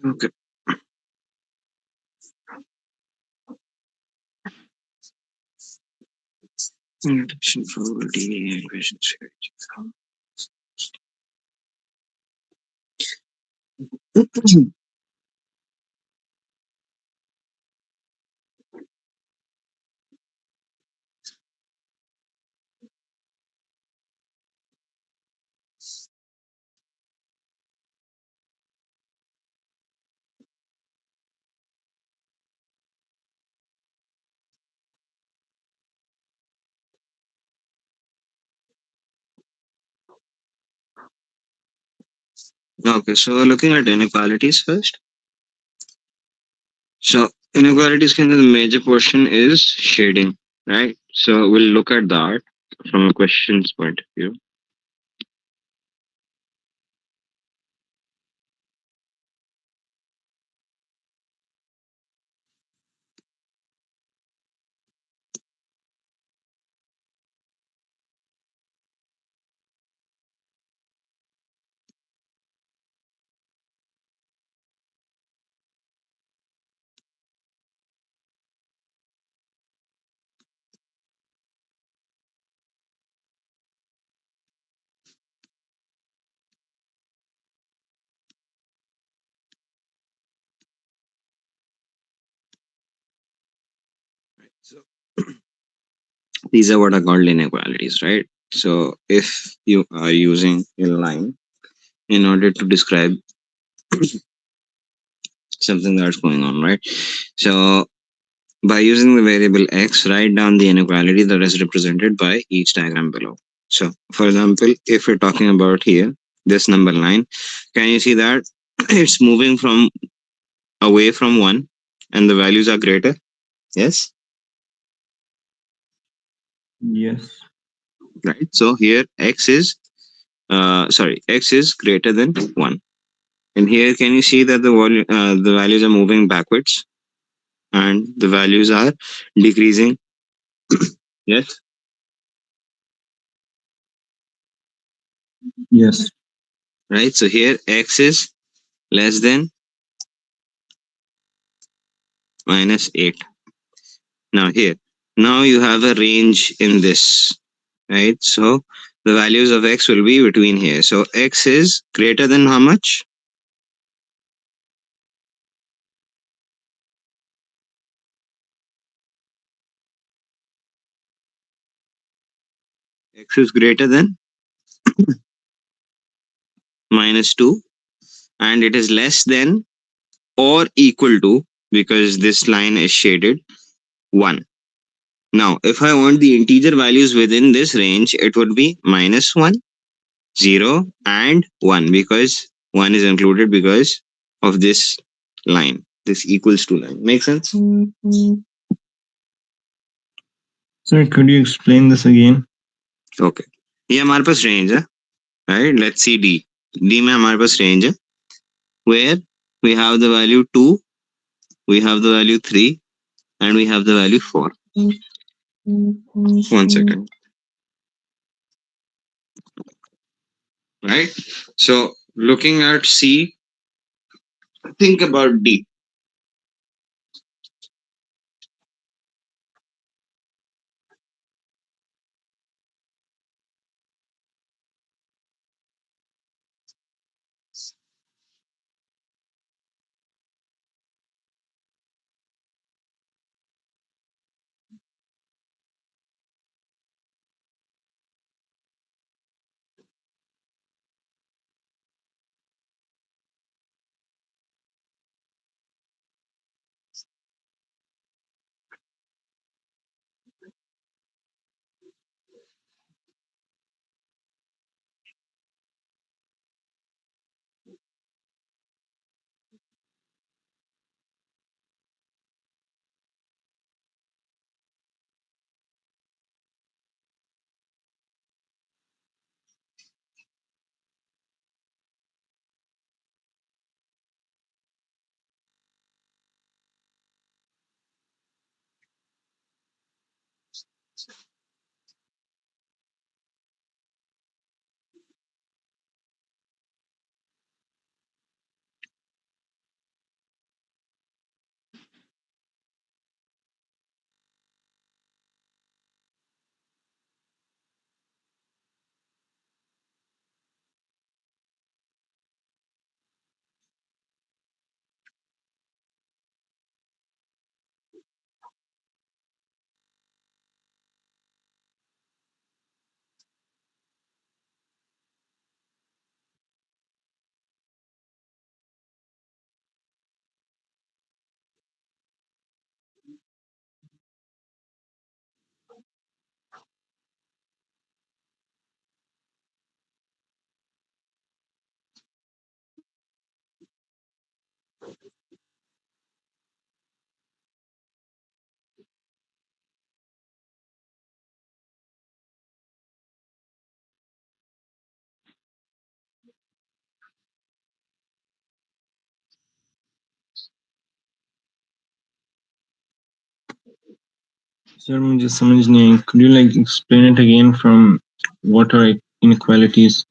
Okay. Reduction probability equation strategy. Okay, so looking at inequalities first. So inequalities kind of the major portion is shading, right? So we'll look at that from a questions point of view. So these are what are called inequalities, right? So if you are using a line in order to describe something that's going on, right? So by using the variable x, write down the inequality that is represented by each diagram below. So for example, if we're talking about here, this number line, can you see that it's moving from away from 1 and the values are greater? Yes, Yes. right. So here x is greater than 1. And here can you see that the values are moving backwards and the values are decreasing? Yes, Yes. right. So here x is less than -8. Now here, now you have a range in this, right? So the values of x will be between here. So x is greater than how much? X is greater than -2, and it is less than or equal to, because this line is shaded, 1. Now, if I want the integer values within this range, it would be -1, 0, and 1, because 1 is included because of this line, this equals to line. Make sense? Sir, could you explain this again? Okay. ये हमारे पास range है, right? Let's see D. D में हमारे पास range है, where we have the value 2, we have the value 3, and we have the value 4. 1 second. Right? So looking at C, think about D. Sir, मुझे समझ नहीं आई. Could you like explain it again from what are inequalities?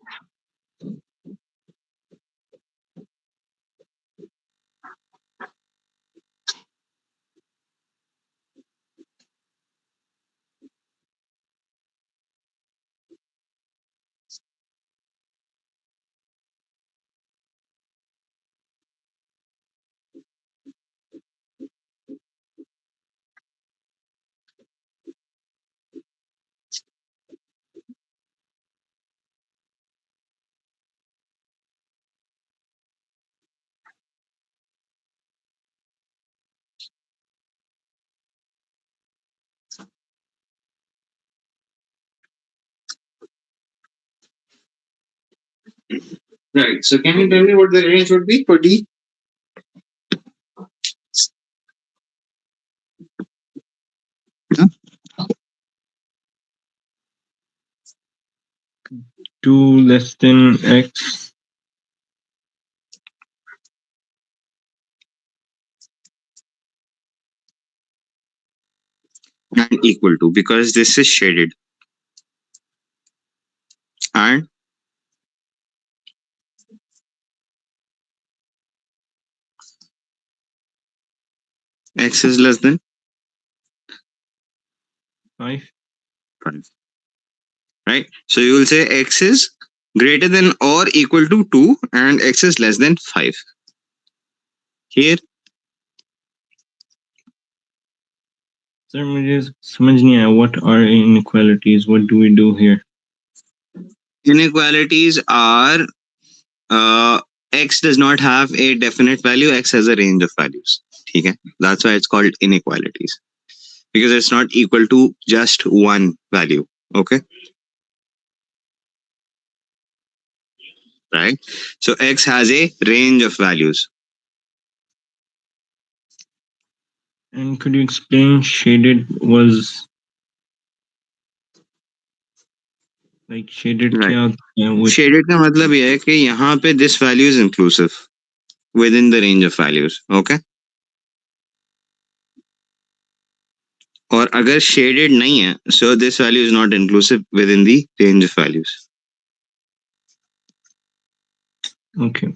Right. So can you tell me what the range would be for D? Yeah. 2 less than x. And equal to, because this is shaded. And x is less than 5. 5. Right. So you will say x is greater than or equal to 2 and x is less than 5. Here, Sir, मुझे समझ नहीं आया. What are inequalities? What do we do here? inequalities are x does not have a definite value, x has a range of values. Okay. That's why it's called inequalities, because it's not equal to just one value. Okay. Right. So x has a range of values. And could you explain shaded was like shaded Right. क्या होता है? Which Shaded का मतलब ये है कि यहाँ पे this value is inclusive within the range of values. Okay. और अगर shaded नहीं है, so this value is not inclusive within the range of values. okay.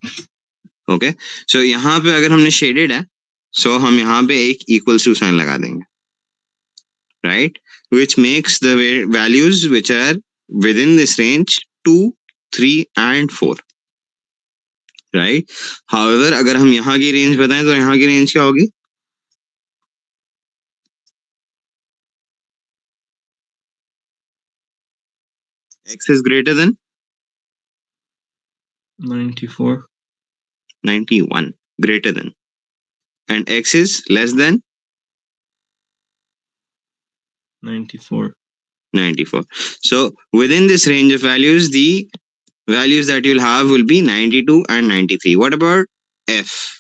Okay. So यहाँ पे अगर हमने shaded है, so हम यहाँ पे एक equals to sign लगा देंगे. Right? Which makes the values which are within this range 2, 3 and 4. Right? However, अगर हम यहाँ की range बताएं तो यहाँ की range क्या होगी? X is greater than 94. 91, greater than, and x is less than 94. 94. So within this range of values, the values that you'll have will be 92 and 93. What about f?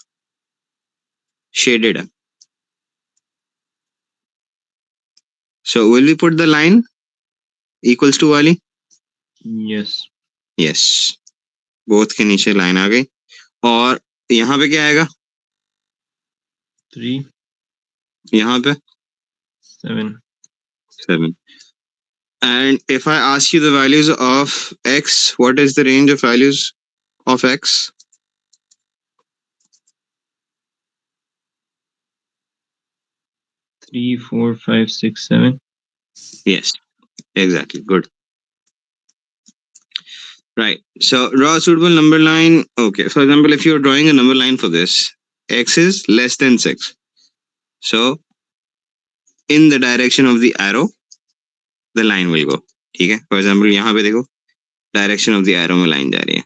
Shaded. So will we put the line equals to वाली? Yes. Yes. Both के नीचे line आ गई. और यहाँ पे क्या आएगा? 3. यहाँ पे 7. 7. And if I ask you the values of x, what is the range of values of x? 3, 4, 5, 6, 7. Yes, exactly. Good. Right. So draw a suitable number line. Okay. For example, if you're drawing a number line for this, x is less than 6. So in the direction of the arrow, the line will go. ठीक है. For example, यहाँ पे देखो, direction of the arrow में line जा रही है.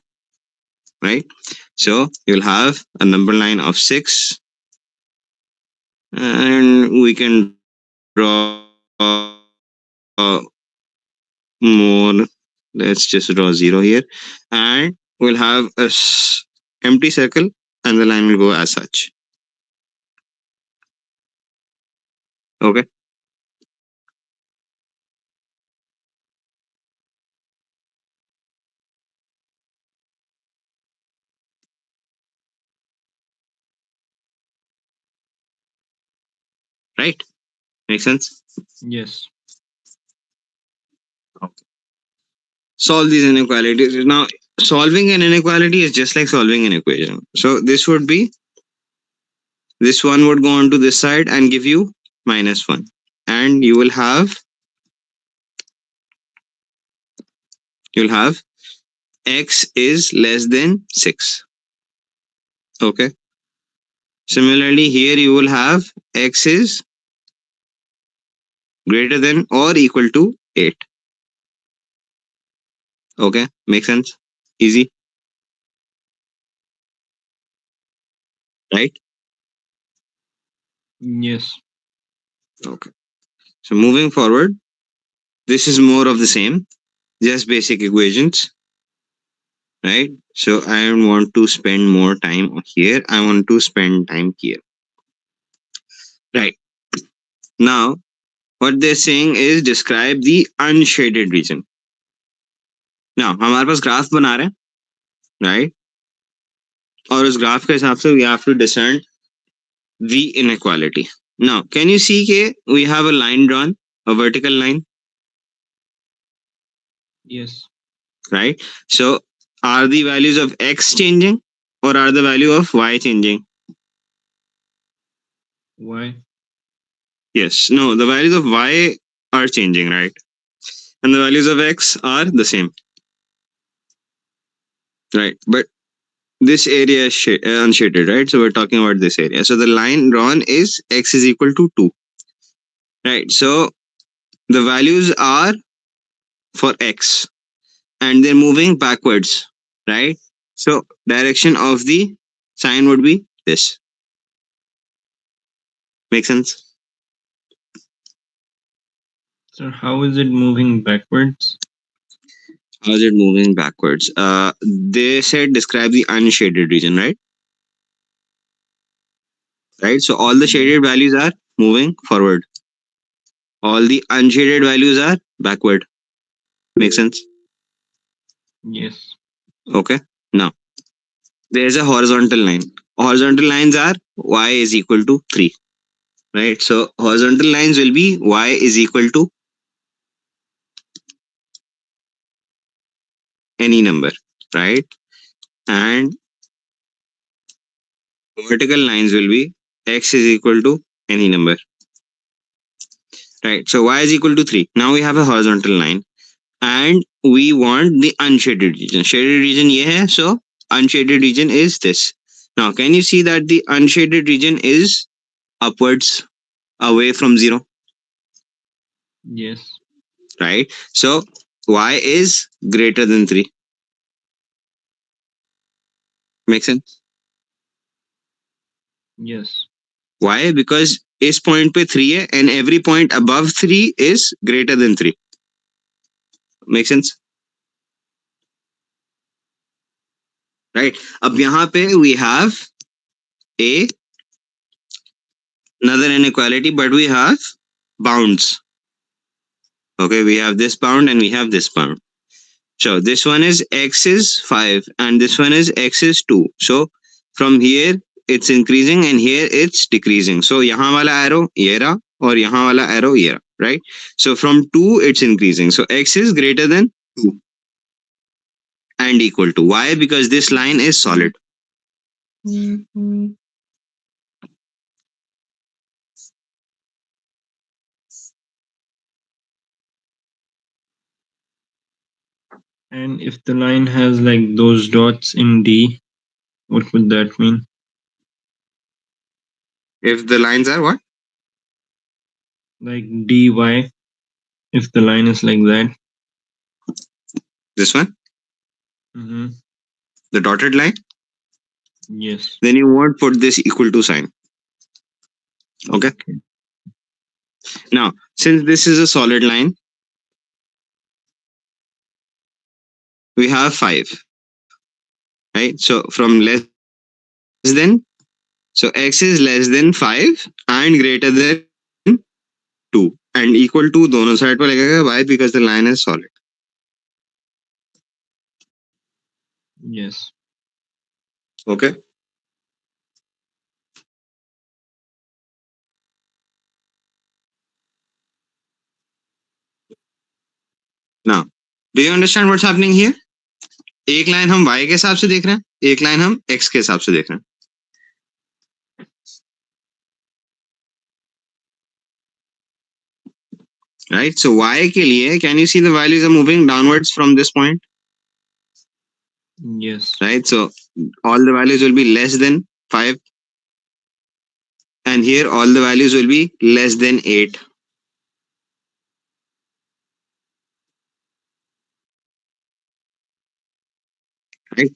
Right. So you'll have a number line of 6, and we can draw more. Let's just draw 0 here, and we'll have a empty circle, and the line will go as such. Okay. Right. Make sense? Yes. Okay. Solve these inequalities. Now, solving an inequality is just like solving an equation. So this would be, this one would go on to this side and give you -1. And you'll have x is less than 6. Okay. Similarly, here you will have x is greater than or equal to 8. Okay. Make sense? Easy, right? Yes. Okay. So moving forward, this is more of the same, just basic equations, right? So I don't want to spend more time here. I want to spend time here. Right. Now, what they're saying is describe the unshaded region. Now, हमारे पास graph बना रहे हैं, right? और उस graph के हिसाब से we have to discern the inequality. Now, can you see that we have a line drawn, a vertical line, Yes. right? So, are the values of x changing or are the value of y changing? Why? Yes. No, the values of y are changing, right? And the values of x are the same, right? But this area is unshaded, right? So we're talking about this area. So the line drawn is x is equal to 2, right? So the values are for x and they're moving backwards, right? So direction of the sign would be this. Make sense? So how is it moving backwards? How is it moving backwards? They said describe the unshaded region, right? Right. So all the Yeah. shaded values are moving forward. All the unshaded values are backward. Make sense? Yes. Okay. Now there's a horizontal line. Horizontal lines are y is equal to 3. Right. So horizontal lines will be y is equal to any number. Right. And vertical lines will be x is equal to any number. Right. So y is equal to 3. Now we have a horizontal line and we want the unshaded region. Shaded region ye hai, so unshaded region is this. Now can you see that the unshaded region is upwards, away from 0, Yes. right? So y is greater than 3. Make sense? Yes. Why? Because इस point पे 3 है and every point above 3 is greater than 3. Make sense? Right. अब यहाँ पे we have a another inequality, but we have bounds. Okay, we have this bound and we have this bound. So this one is x is 5 and this one is x is 2. So from here it's increasing and here it's decreasing. So यहाँ वाला arrow ये रहा और यहाँ वाला arrow ये रहा, right? So from 2 it's increasing. So x is greater than 2 and equal to. Why? Because this line is solid. And if the line has like those dots in D, what would that mean? If the lines are what? Like dy, if the line is like that. This one, Mm-hmm. the dotted line, Yes. then you won't put this equal to sign. Okay. Okay. Now, since this is a solid line, we have 5, right? So from less than, so x is less than 5 and greater than 2 and equal to दोनों side पर लगेगा. Why? Because the line is solid. Yes. Okay. Now, do you understand what's happening here? एक line हम y के हिसाब से देख रहे हैं, एक लाइन हम x के हिसाब से देख रहे हैं, right? So y के लिए, can you see the values are moving downwards from this point, Yes. right? So all the values will be less than 5, and here all the values will be less than 8, right?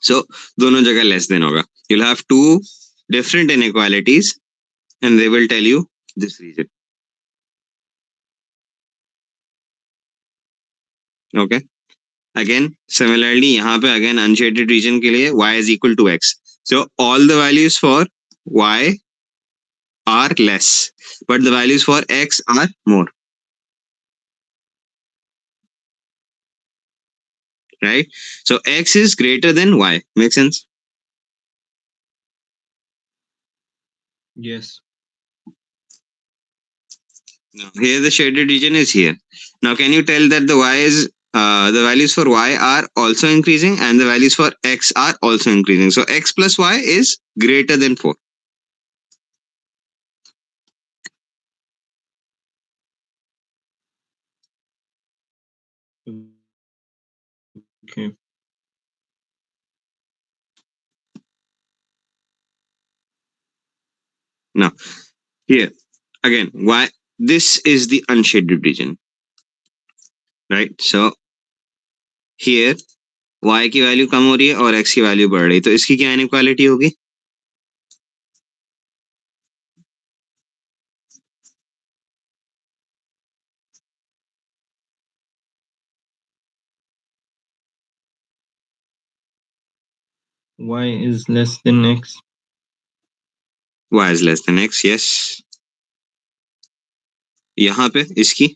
So दोनों जगह less than होगा. You'll have two different inequalities and they will tell you this region. Okay. Again, similarly, यहाँ पे again unshaded region के लिए y is equal to x. So all the values for y are less, but the values for x are more, right? So x is greater than y. Make sense? Yes. Now, here the shaded region is here. Now, can you tell that the values for y are also increasing and the values for x are also increasing? So x plus y is greater than 4. Okay. Now, here again, y, this is the unshaded region, right? So here y की value कम हो रही है और x की value बढ़ रही है, तो इसकी क्या इनइक्वालिटी होगी? Y is less than x. y is less than x, yes. यहाँ पे इसकी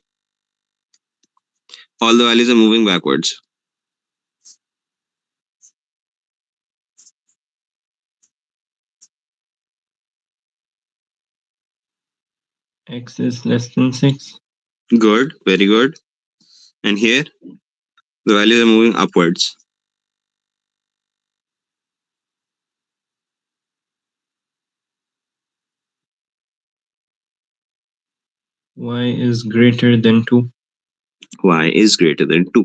all the values are moving backwards. X is less than 6. Good, very good. And here the values are moving upwards. Y is greater than 2. Y is greater than 2.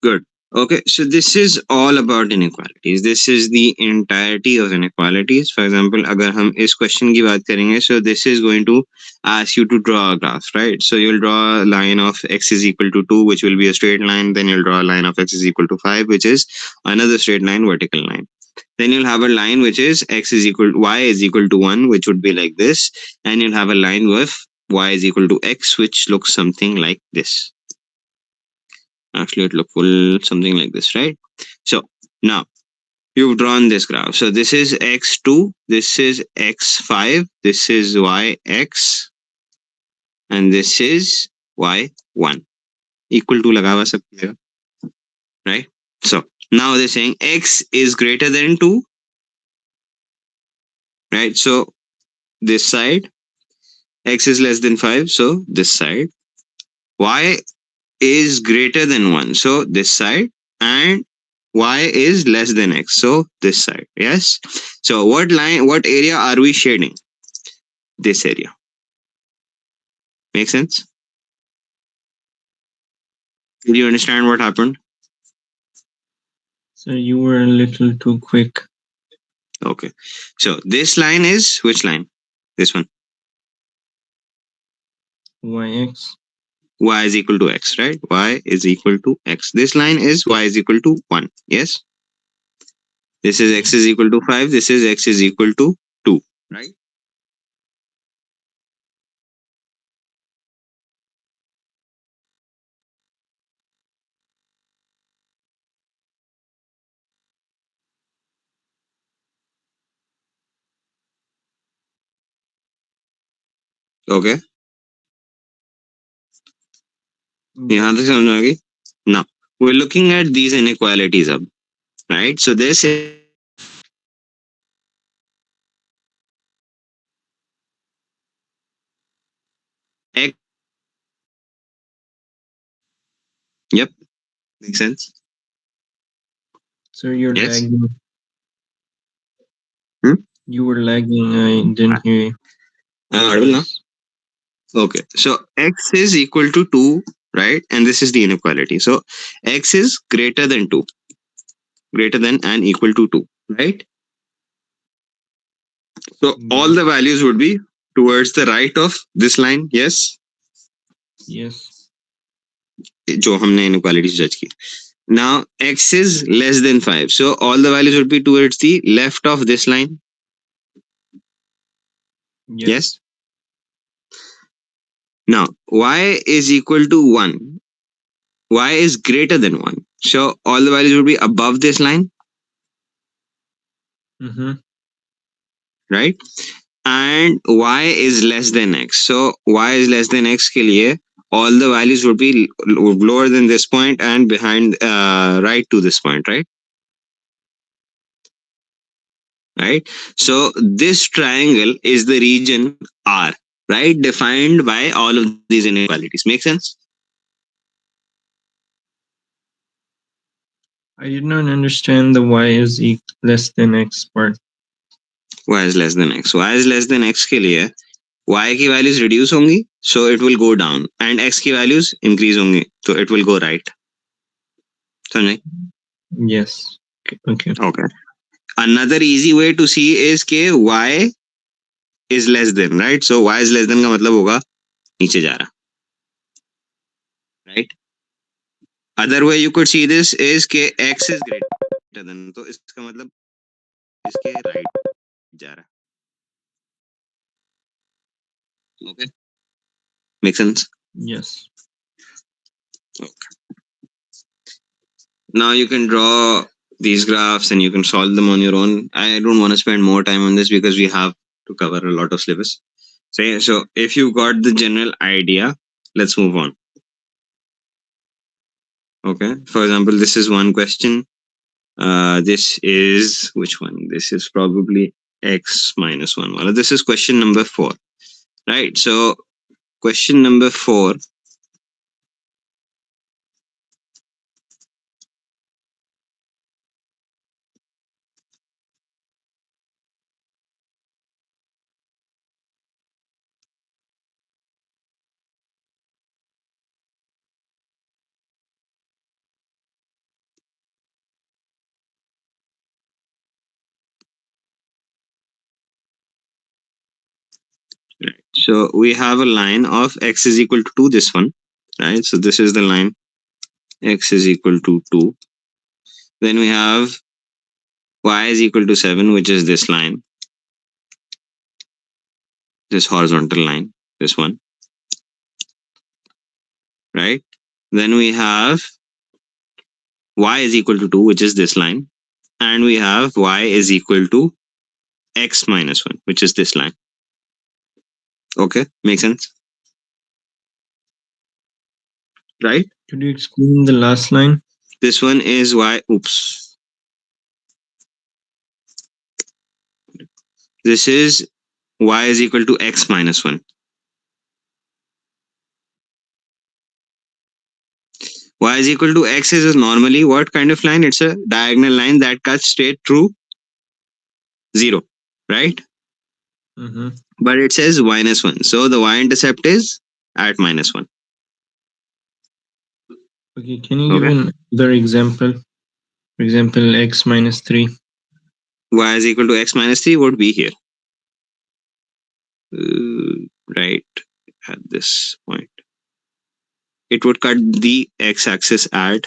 Good. Okay, so this is all about inequalities. This is the entirety of inequalities. For example, अगर हम इस question की बात करेंगे, so this is going to ask you to draw a graph, right? So you'll draw a line of x is equal to 2, which will be a straight line. Then you'll draw a line of x is equal to 5, which is another straight line, vertical line. Then you'll have a line which is x is equal to y is equal to 1, which would be like this. And you'll have a line with y is equal to x, which looks something like this. Actually, it look full something like this, right? So now you've drawn this graph. So this is x2, this is x5, this is yx, and this is y1. Equal to लगा हुआ सब जगह, right? So now they're saying x is greater than 2, right? So this side, x is less than 5, so this side. Y is greater than 1, so this side, and y is less than x, so this side. Yes. So what area are we shading? This area. Make sense? Did you understand what happened? So you were a little too quick. Okay. So this line is which line? This one. Yx. Y is equal to x, right? Y is equal to x. This line is y is equal to 1. Yes. This is x Yes. is equal to 5. This is x is equal to 2. Right? Okay. यहाँ Yes. तक समझ में आ गई? Now, we're looking at these inequalities अब, right? So this is x Yep, makes sense. So you're Yes. lagging. Hmm? You were lagging. I didn't hear you. I'm audible now. Yes. Okay, so x is equal to 2, right? And this is the inequality. So x is greater than 2, greater than and equal to 2, right? So all the Yes. values would be towards the right of this line, yes, Yes. जो हमने inequality judge की. Now x is less than 5. So all the values would be towards the left of this line, Yes. yes. Now y is equal to 1. Y is greater than 1. So all the values would be above this line, Mm-hmm. right? And y is less than x. So y is less than x के लिए all the values would be lower than this point and behind right to this point, right? So this triangle is the region R, right? Defined by all of these inequalities. Make sense? I did not understand the y is less than x part. Y is less than x. Y is less than x के लिए y की values reduce होंगी, so it will go down, and x की values increase होंगी, so it will go right. समझे? Yes. Okay. Okay. Another easy way to see is कि y is less than, right? So y is less than का मतलब होगा नीचे जा रहा, right? Other way you could see this is कि x is greater than, तो इसका मतलब इसके right जा रहा. Okay, make sense? Yes. Now you can draw these graphs and you can solve them on your own. I don't want to spend more time on this because we have to cover a lot of syllabus. So if you got the general idea, let's move on. Okay. For example, this is one question. This is which one? This is probably x minus 1. Well, this is question number 4. Right. So question number 4. Right. So we have a line of x is equal to 2, this one. Right. So this is the line x is equal to 2. Then we have y is equal to 7, which is this line, this horizontal line, this one, right? Then we have y is equal to 2, which is this line. And we have y is equal to x minus 1, which is this line. Okay, makes sense, right? Could you explain the last line? This one is y, oops. This is y is equal to x minus 1. Y is equal to x is normally what kind of line? It's a diagonal line that cuts straight through 0, right? Mm-hmm. But it says minus 1. So the y-intercept is at minus 1. Okay. Can you give Okay. another example? For example, x minus 3. Y is equal to x minus 3 would be here. Right at this point. It would cut the x-axis at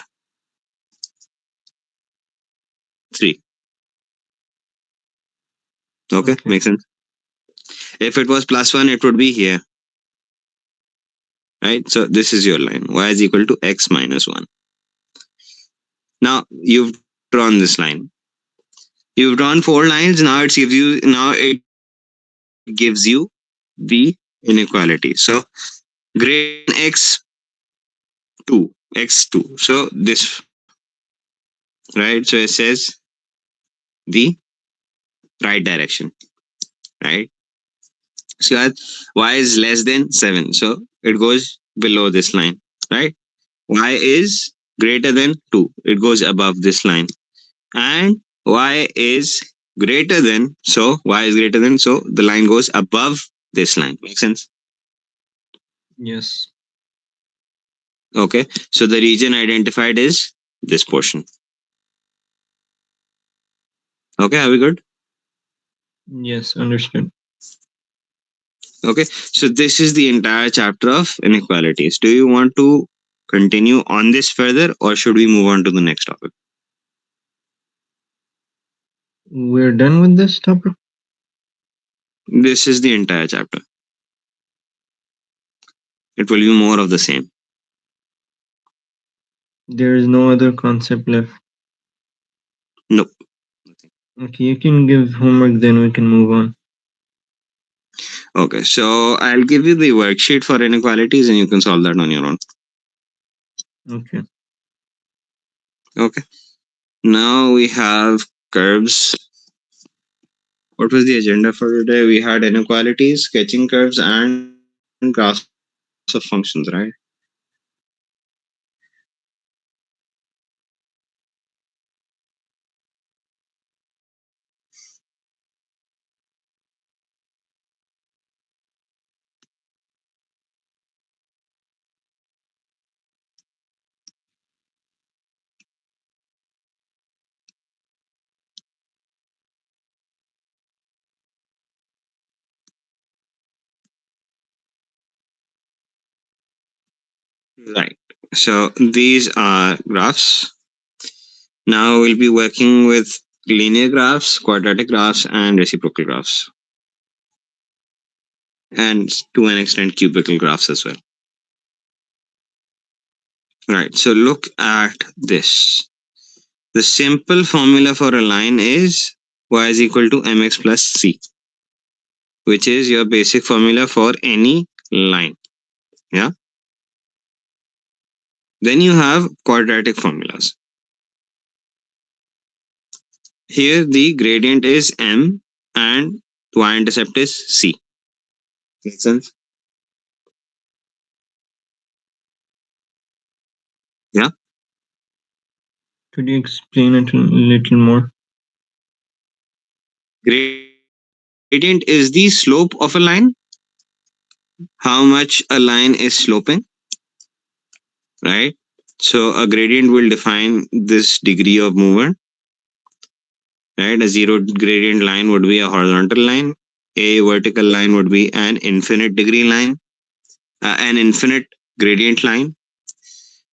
3. Okay, Okay. makes sense. If it was plus 1, it would be here. Right? So this is your line. Y is equal to x minus 1. Now you've drawn this line. You've drawn 4 lines. Now it gives you the inequality. So greater than x2. So this, right? So it says the right direction, right? So that y is less than 7. So it goes below this line, right? y is greater than 2. It goes above this line. And y is greater than, so y is greater than, so the line goes above this line. Make sense? Yes. Okay. So the region identified is this portion. Okay, are we good? Yes. Understood. Okay. So this is the entire chapter of inequalities. Do you want to continue on this further, or should we move on to the next topic? We're done with this topic. This is the entire chapter. It will be more of the same. There is no other concept left. No. Okay, you can give homework, then we can move on. Okay. So I'll give you the worksheet for inequalities and you can solve that on your own. Okay. Okay. Now we have curves. What was the agenda for today? We had inequalities, sketching curves, and graphs of functions, right? Right. So these are graphs. Now we'll be working with linear graphs, quadratic graphs, and reciprocal graphs, and to an extent, cubical graphs as well. Right. So look at this. The simple formula for a line is y is equal to mx plus c, which is your basic formula for any line. Yeah. Then you have quadratic formulas. Here the gradient is m and y-intercept is c. Make sense? Yeah. Could you explain it a little more? Gradient is the slope of a line, how much a line is sloping, right? So a gradient will define this degree of movement, right? A zero gradient line would be a horizontal line. A vertical line would be an infinite degree line, an infinite gradient line.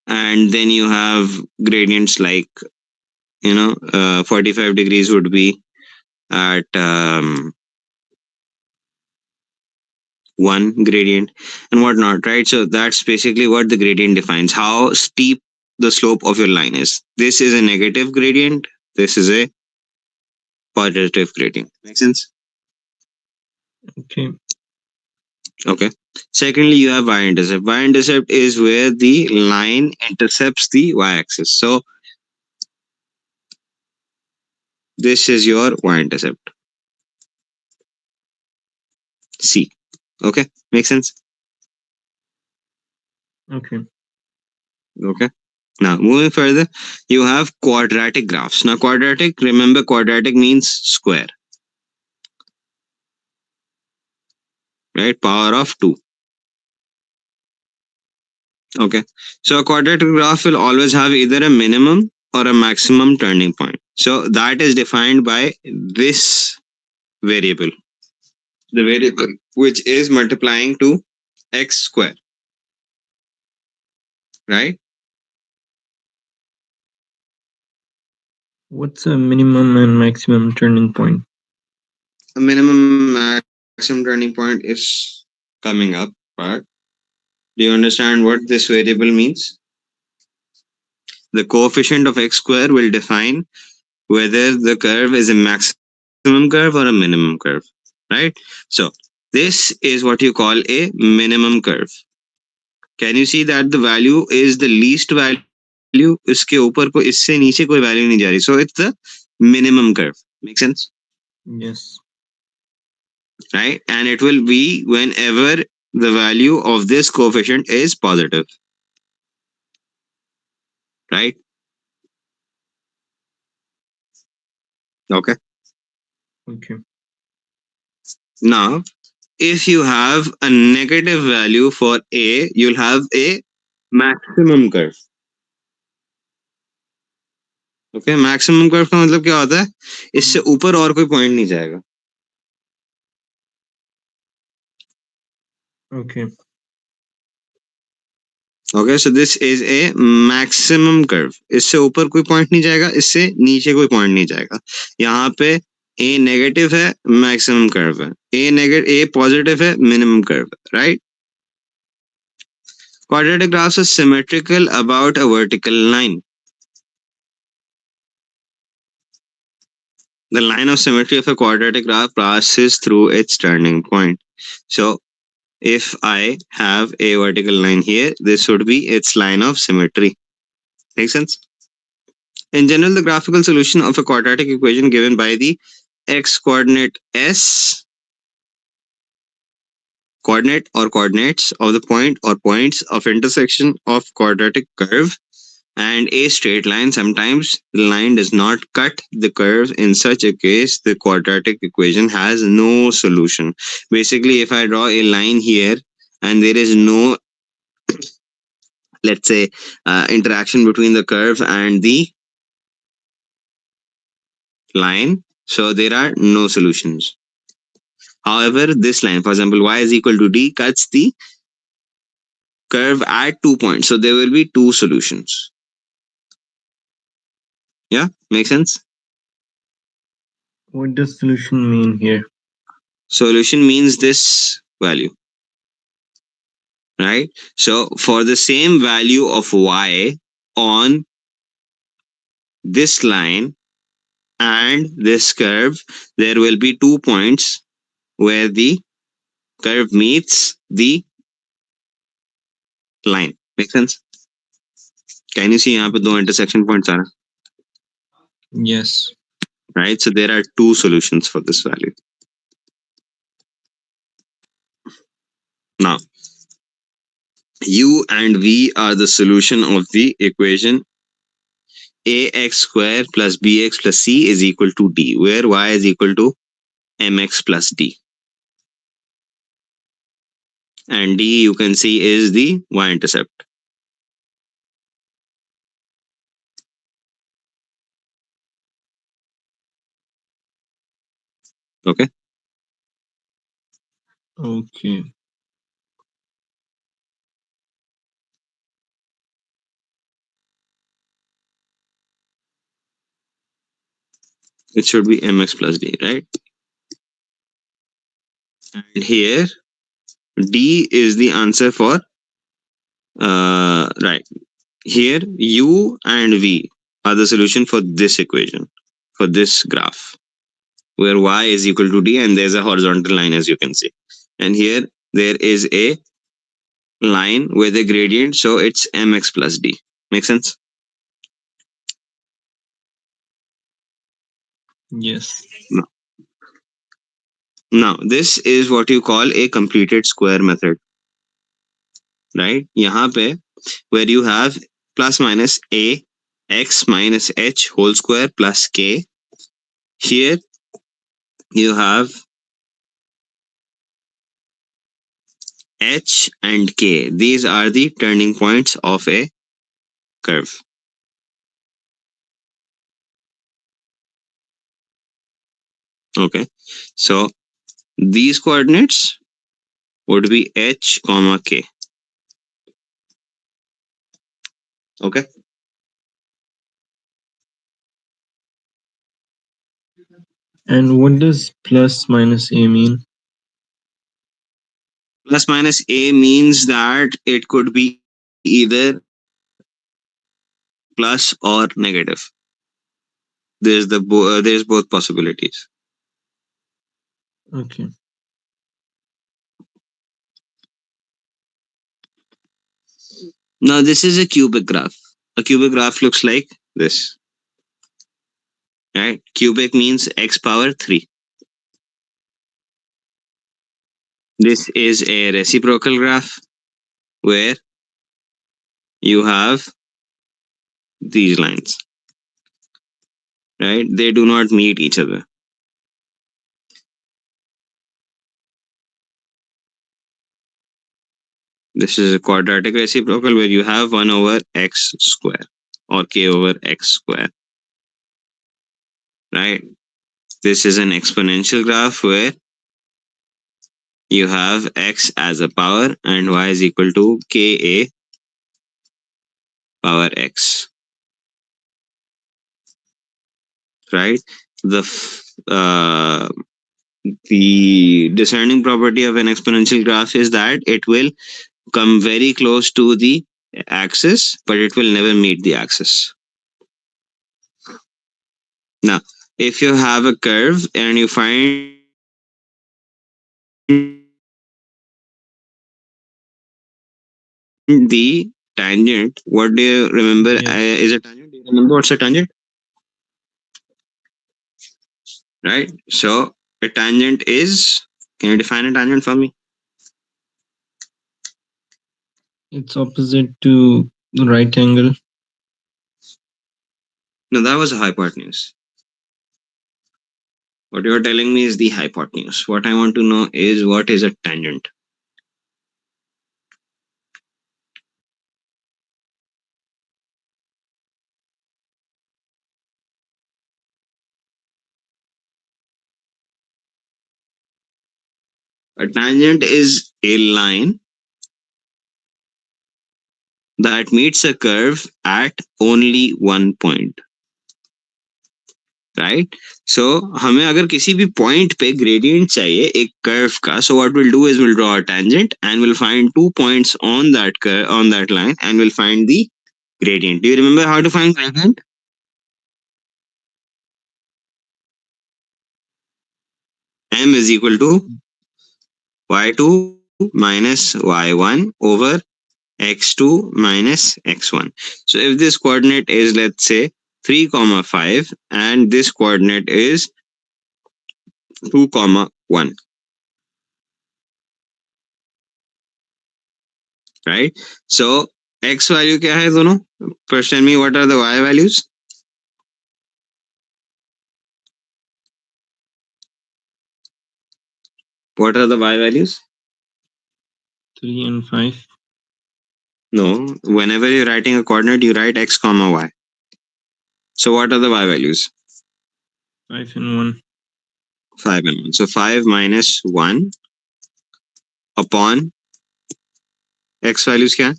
And then you have gradients like, 45 degrees would be at one gradient and whatnot, right? So that's basically what the gradient defines, how steep the slope of your line is. This is a negative gradient, this is a positive gradient. Make sense? Okay. Okay. Secondly, you have y-intercept. Y-intercept is where the line intercepts the y-axis. So this is your y-intercept, C. Okay, make sense? Okay. Okay. Now, moving further, you have quadratic graphs. Now, quadratic, remember, quadratic means square, right? Power of 2. Okay. So, a quadratic graph will always have either a minimum or a maximum turning point. So, that is defined by this variable, the variable which is multiplying to x square, right? What's a minimum and maximum turning point? A minimum maximum turning point is coming up, but do you understand what this variable means? The coefficient of x square will define whether the curve is a maximum curve or a minimum curve, right? So this is what you call a minimum curve. Can you see that the value is the least value? इसके ऊपर को इससे नीचे कोई value नहीं जा रही. So it's the minimum curve. Make sense? Yes. Right? And it will be whenever the value of this coefficient is positive. right? Okay. Okay. Now, if you have a negative value for a, you'll have a maximum curve. Okay, maximum curve का मतलब क्या होता है? इससे ऊपर और कोई point नहीं जाएगा. Okay. Okay, so this is a maximum curve. इससे ऊपर कोई पॉइंट नहीं जाएगा, इससे नीचे कोई पॉइंट नहीं जाएगा. यहाँ पे ए नेगेटिव है, मैक्सिमम कर्व है. ए पॉजिटिव है, मिनिमम कर्व है, right? Quadratic graphs are symmetrical about a vertical line. The line of symmetry of a quadratic graph passes through its turning point. So, if I have a vertical line here, this would be its line of symmetry. Make sense? In general, the graphical solution of a quadratic equation given by the x coordinate s coordinate or coordinates of the point or points of intersection of quadratic curve and a straight line. Sometimes the line does not cut the curve. In such a case, the quadratic equation has no solution. Basically, if I draw a line here and there is no, let's say, interaction between the curve and the line, so there are no solutions. However, this line, for example, y is equal to d, cuts the curve at 2 points. So there will be two solutions. Yeah, make sense? What does solution mean here? Solution means this value, right? So for the same value of y on this line and this curve, there will be 2 points where the curve meets the line. Make sense? Can you see यहाँ पे दो intersection points are, Yes. right? So there are two solutions for this value. Now, u and v are the solution of the equation ax square plus bx plus c is equal to d, where y is equal to mx plus d. And d, you can see, is the y-intercept. Okay. Okay. It should be mx plus d, right? And here d is the answer for right. Here u and v are the solution for this equation, for this graph, where y is equal to d and there's a horizontal line, as you can see. And here there is a line with a gradient, so it's mx plus d. Make sense? Yes. No. Now this is what you call a completed square method, right? यहाँ पे where you have plus minus a x minus h whole square plus k. Here you have h and k. These are the turning points of a curve. Okay, so these coordinates would be h comma k. Okay, And what does plus minus a mean? plus minus a means that it could be either plus or negative. There's both possibilities. Okay. Now this is a cubic graph. A cubic graph looks like this, right? Cubic means x power 3. This is a reciprocal graph where you have these lines, right? They do not meet each other. This is a quadratic reciprocal where you have 1 over x square or k over x square, right? This is an exponential graph where you have x as a power and y is equal to ka power x, right? The the discerning property of an exponential graph is that it will come very close to the axis, but it will never meet the axis. Now, if you have a curve and you find the tangent, what do you remember? Yes. Is a tangent? Do you remember what's a tangent? Right? So, a tangent is, can you define a tangent for me? It's opposite to the right angle. No, that was a hypotenuse. What you're telling me is the hypotenuse. What I want to know is what is a tangent. A tangent is a line that meets a curve at only one point, right? So हमें अगर किसी भी point पे gradient चाहिए एक curve का, so what we'll do is we'll draw a tangent and we'll find 2 points on that curve, on that line, and we'll find the gradient. Do you remember how to find gradient? M is equal to y2 minus y1 over x2 minus x1. So if this coordinate is, let's say, 3 comma 5 and this coordinate is 2 comma 1, right? So x value क्या है दोनों? First tell me what are the y values? What are the y values? 3 and 5. No, whenever you're writing a coordinate, you write x comma y. So what are the y values? 5 and 1. 5 and 1. So 5 minus 1 upon x values क्या?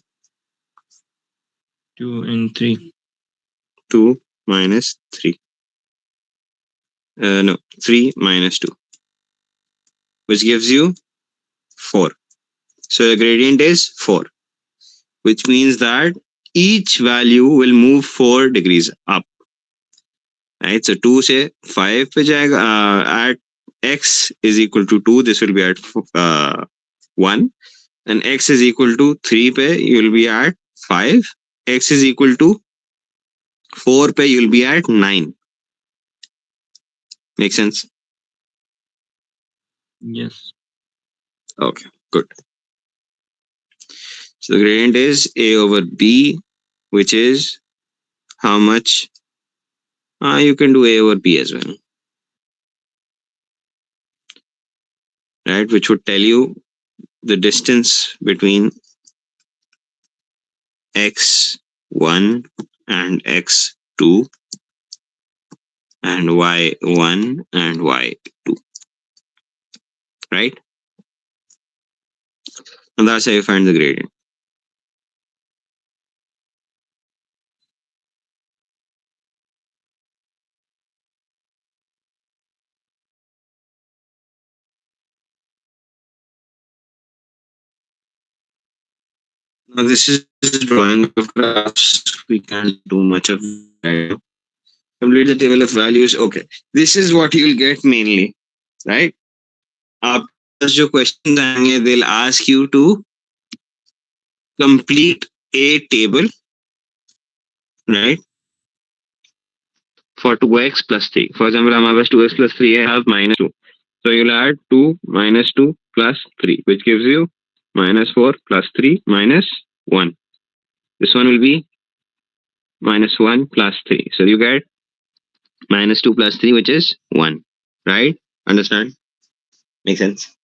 2 and 3. 2 minus 3. No, 3 minus 2, which gives you 4. So the gradient is 4, which means that each value will move 4 degrees up. Right? So 2 से 5 पे जाएगा, at x is equal to 2, this will be at 1. And x is equal to 3 पे, you will be at 5. X is equal to 4 पे, you will be at 9. Make sense? Yes. Okay, good. So the gradient is a over b, which is how much? You can do a over b as well, right? Which would tell you the distance between x1 and x2 and y1 and y2, right? And that's how you find the gradient. Now this is drawing of graphs. We can't do much of that. Complete the table of values. Okay, this is what you'll get mainly, right? आपके पास जो questions आएंगे, they'll ask you to complete a table, right? For 2x plus 3. For example, हमारे पास 2x plus 3 है, I have minus 2. So you'll add 2 minus 2 plus 3, which gives you minus 4 plus 3 minus 1. This one will be minus 1 plus 3. So you get minus 2 plus 3, which is 1. Right? Understand? Make sense?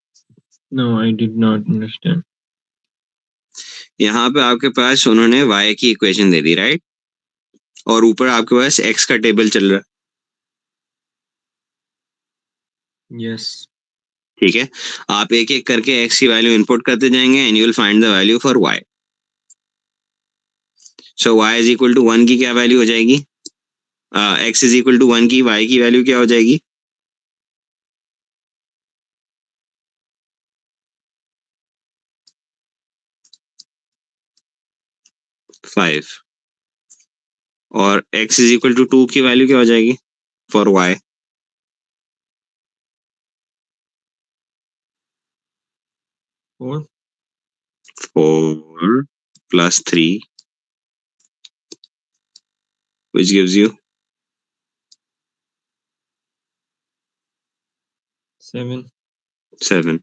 No, I did not understand. यहाँ पे आपके पास उन्होंने y की equation दे दी, right? और ऊपर आपके पास x का table चल रहा है, Yes. ठीक है? आप एक एक करके x की वैल्यू इनपुट करते जाएंगे and you will find the value for y. So y is equal to 1 की क्या वैल्यू हो जाएगी? x इज इक्वल टू 1 की y की वैल्यू क्या हो जाएगी? 5. और x इज इक्वल टू 2 की वैल्यू क्या हो जाएगी for y? 4. 4 plus 3, which gives you 7. 7.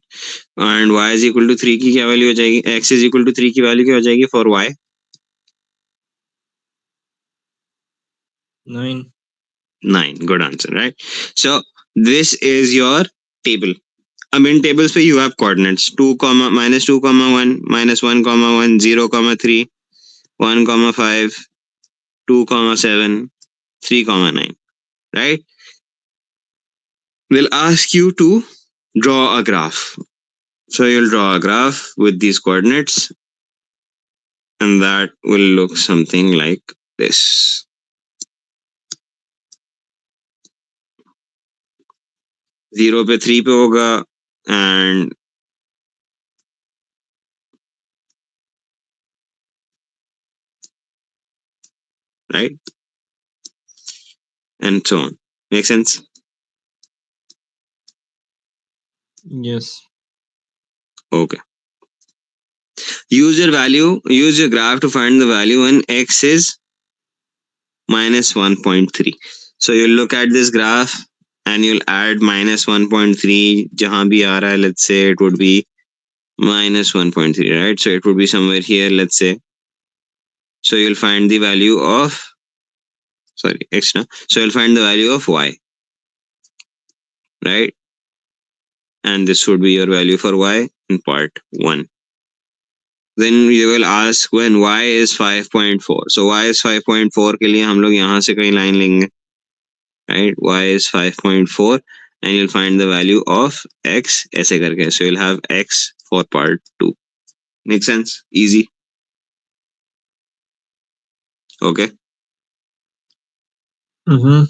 And y is equal to 3 की क्या वैल्यू हो जाएगी? x इज इक्वल टू 3 की वैल्यू क्या हो जाएगी for y? 9. 9. Good answer, right? So this is your table. अब इन टेबल्स पे you have coordinates 2 comma minus 2 comma 1 minus 1 comma 1 0 comma 3 1 comma 5 2 comma 7 3 comma 9, right? We'll ask you to draw a graph. So you'll draw a graph with these coordinates, and that will look something like this. 0 पे 3 पे होगा, and right, and so on. Make sense? Yes. Okay. Use your graph to find the value when x is minus 1.3. So you'll look at this graph and you'll add minus 1.3 jahan bhi aa raha hai, let's say it would be minus 1.3, right? So it would be somewhere here, let's say. So you'll find the value of, sorry, x now. So you'll find the value of y, right? And this would be your value for y in part 1. Then you will ask when y is 5.4. So y is 5.4 के लिए हम लोग यहाँ से कहीं line लेंगे, right? Y is 5.4 and you'll find the value of x ऐसे करके. So you'll have x for part 2. Make sense? Easy. Okay, Mm-hmm.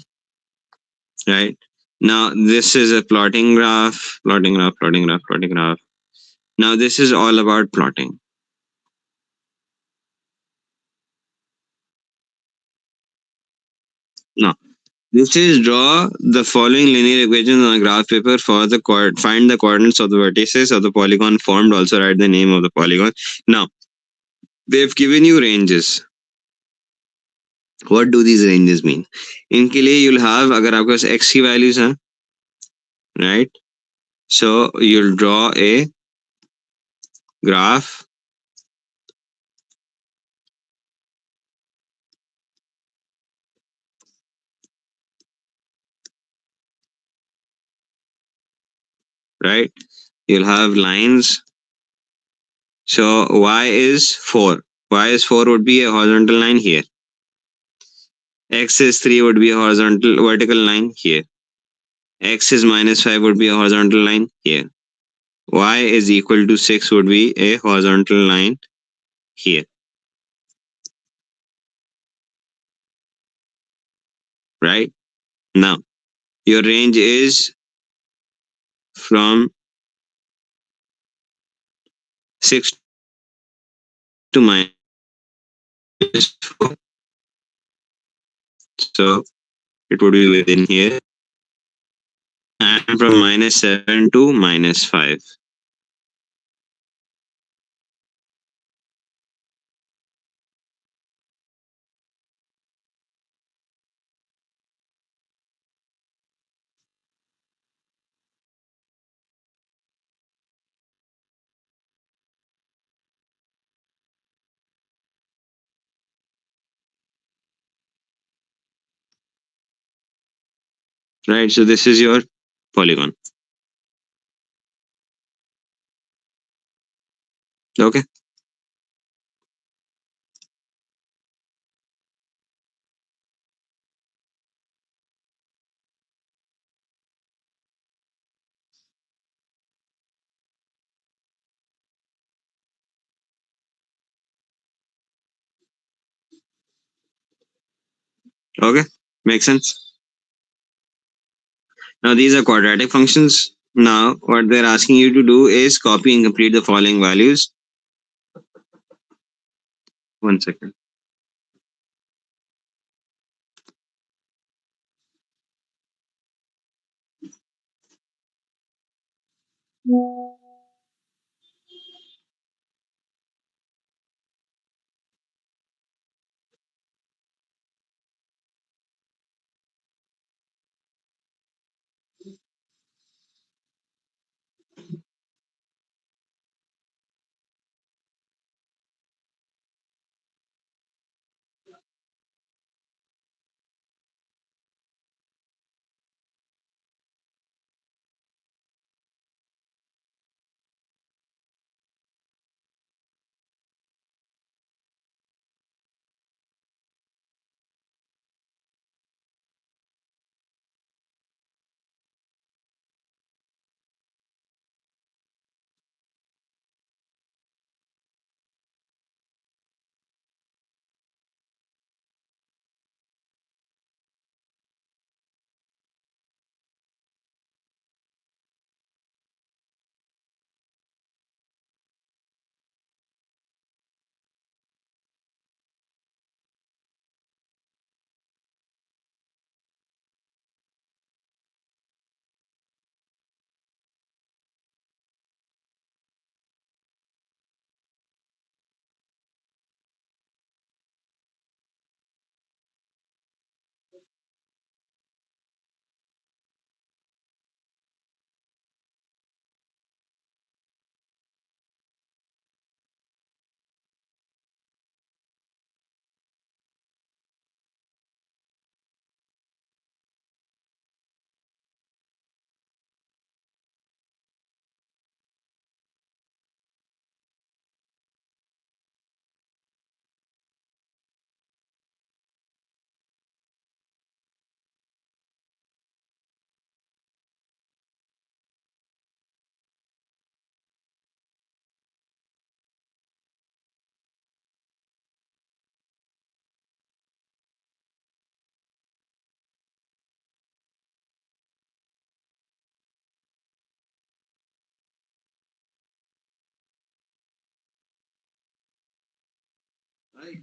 right? Now this is a plotting graph, plotting graph, plotting graph, plotting graph. Now this is all about plotting. Now this is draw the following linear equations on a graph paper for the find the coordinates of the vertices of the polygon formed. Also write the name of the polygon. Now they've given you ranges. What do these ranges mean? इनके लिए you'll have, अगर आपके पास x की values हैं, right? So you'll draw a graph right? You'll have lines. So y is 4. Y is 4 would be a horizontal line here. X is 3 would be a horizontal vertical line here. X is minus 5 would be a horizontal line here. Y is equal to 6 would be a horizontal line here, right? Now, your range is from 6 to minus 4. So it would be within here. And from minus 7 to minus 5. right? So this is your polygon. Okay. Okay. Makes sense. Now these are quadratic functions. Now what they're asking you to do is copy and complete the following values. One second.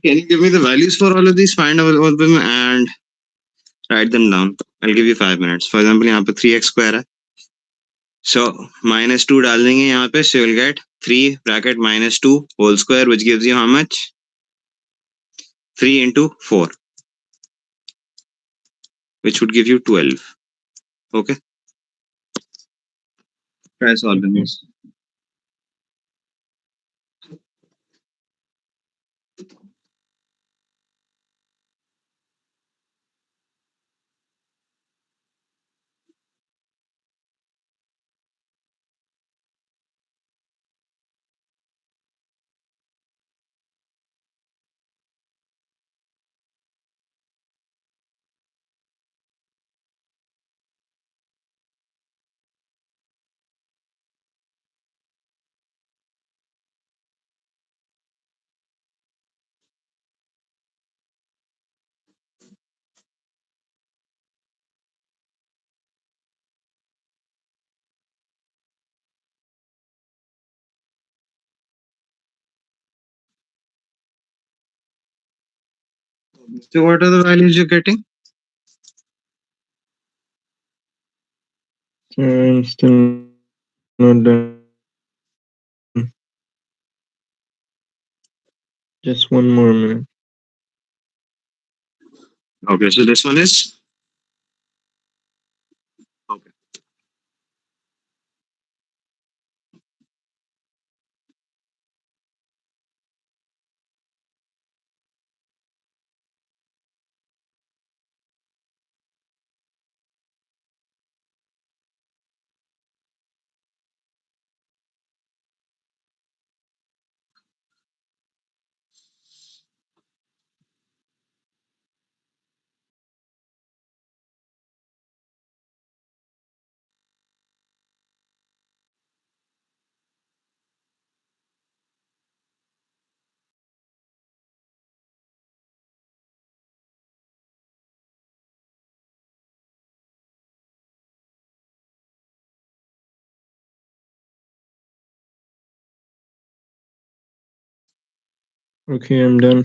Can you give me the values for all of these? Find all of them and write them down. I'll give you 5 minutes. For example, यहाँ पे 3x square है. So -2 डाल देंगे यहाँ पे. So you'll get 3 bracket -2 whole square, which gives you how much? 3 into 4, which would give you 12. Okay. Try solving Okay. this. So what are the values you're getting? I'm still not done. Just one more minute. Okay, so this one is okay. Okay, I'm done.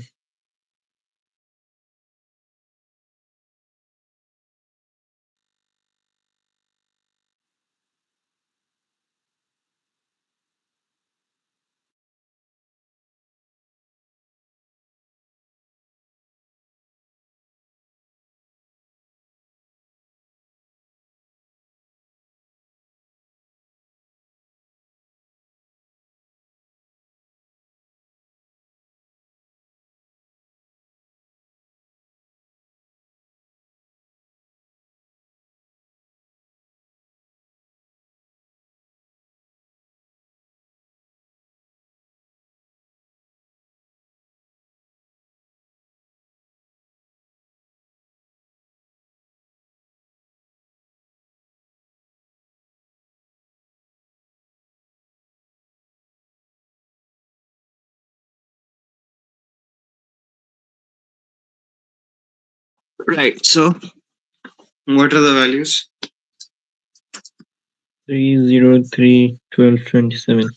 Right. So what are the values? 303 12 27.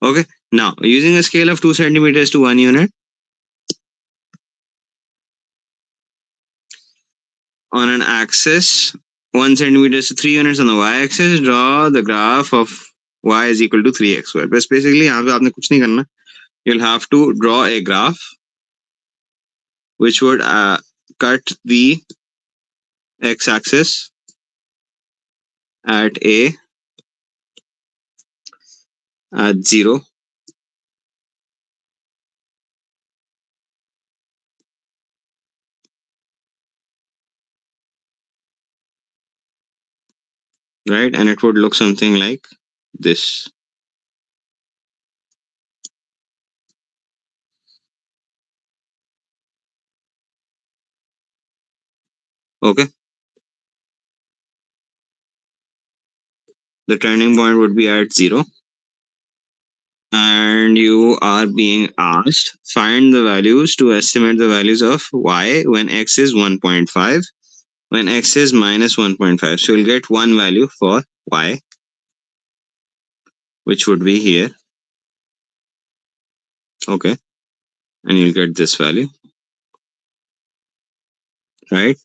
Okay. Now using a scale of 2 centimeters to 1 unit on an axis, 1 centimeters to 3 units on the y axis, draw the graph of y is equal to 3x square. बस basically यहाँ पे आपने कुछ नहीं करना. You'll have to draw a graph which would cut the x axis at a at 0, right? And it would look something like this. Okay. The turning point would be at 0, and you are being asked find the values to estimate the values of y when x is 1.5, when x is minus 1.5. So you'll get one value for y, which would be here. Okay. And you'll get this value, right?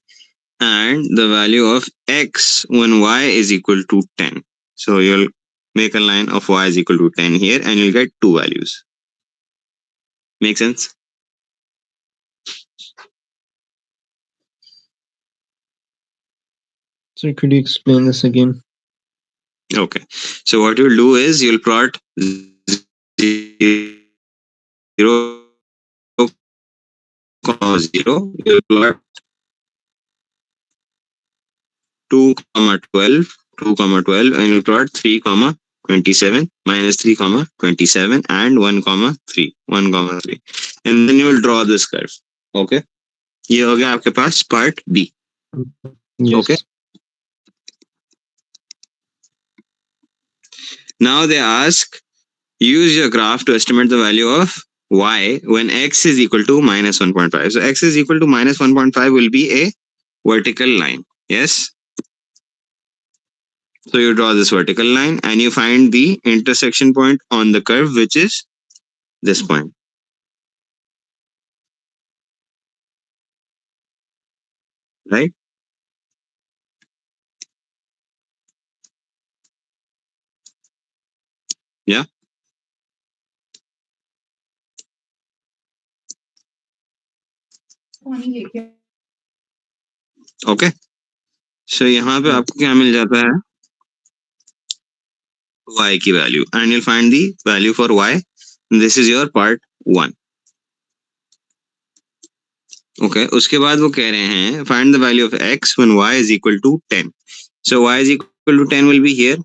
And the value of x when y is equal to 10. So you'll make a line of y is equal to 10 here, and you'll get two values. Make sense? So could you explain this again? Okay. So what you'll do is you'll plot 0, you'll plot 2, 12, 2, 12, and you'll plot 3, 27, minus 3, 27, and 1, 3, 1, 3. And then you'll draw this curve. Okay. ये हो गया आपके पास part B. Yes. Okay. Now they ask, use your graph to estimate the value of y when x is equal to minus 1.5. So x is equal to minus 1.5 will be a vertical line. Yes. So you draw this vertical line and you find the intersection point on the curve, which is this point. Right? Yeah. Okay. So यहाँ पे आपको क्या मिल जाता है? Y की value, and you'll find the value for y. This is your part 1. Okay, उसके बाद वो कह रहे हैं find the value of x when y is equal to 10. So y is equal to 10 will be here,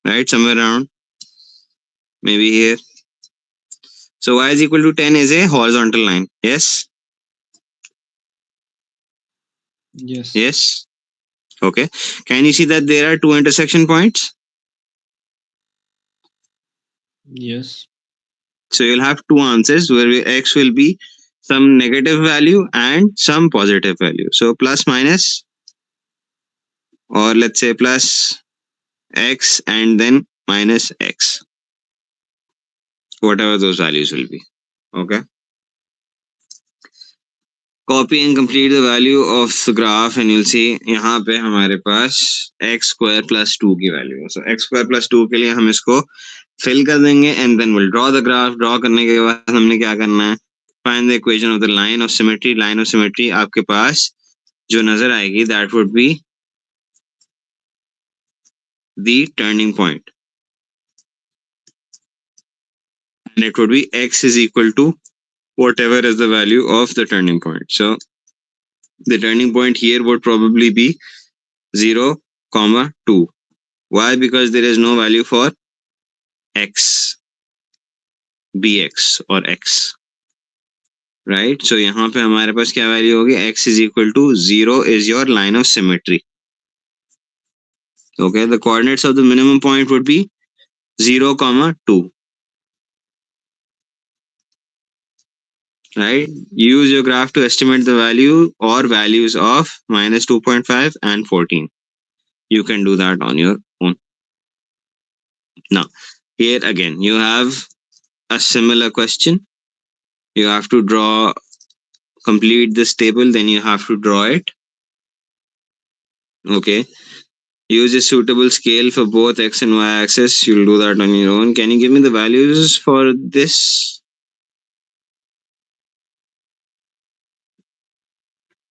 right, somewhere around, maybe here. So y is equal to 10 is a horizontal line. Yes. Yes. Yes. Okay. Can you see that there are two intersection points? Yes. So you'll have two answers where x will be some negative value and some positive value. So plus minus, or let's say plus x and then minus x, whatever those values will be. Okay. Copy and complete the value of the graph and you'll see यहाँ पे हमारे पास x square plus 2 की value है. So x square plus 2 के लिए हम इसको fill कर देंगे and then we'll draw the graph. Draw करने के बाद हमने क्या करना है, find the equation of the line of symmetry. Line of symmetry आपके पास जो नजर आएगी that would be the turning point and it would be x is equal to whatever is the value of the turning point. So the turning point here would probably be 0, 2. Why? Because there is no value for x, bx or x, right? So यहाँ पे हमारे पास क्या value होगी, x is equal to 0 is your line of symmetry. Okay, the coordinates of the minimum point would be 0, 2. Right? Use your graph to estimate the value or values of minus 2.5 and 14. You can do that on your own. Now, here again, you have a similar question. You have to complete this table, then you have to draw it. Okay. Use a suitable scale for both x and y axis. You'll do that on your own. Can you give me the values for this?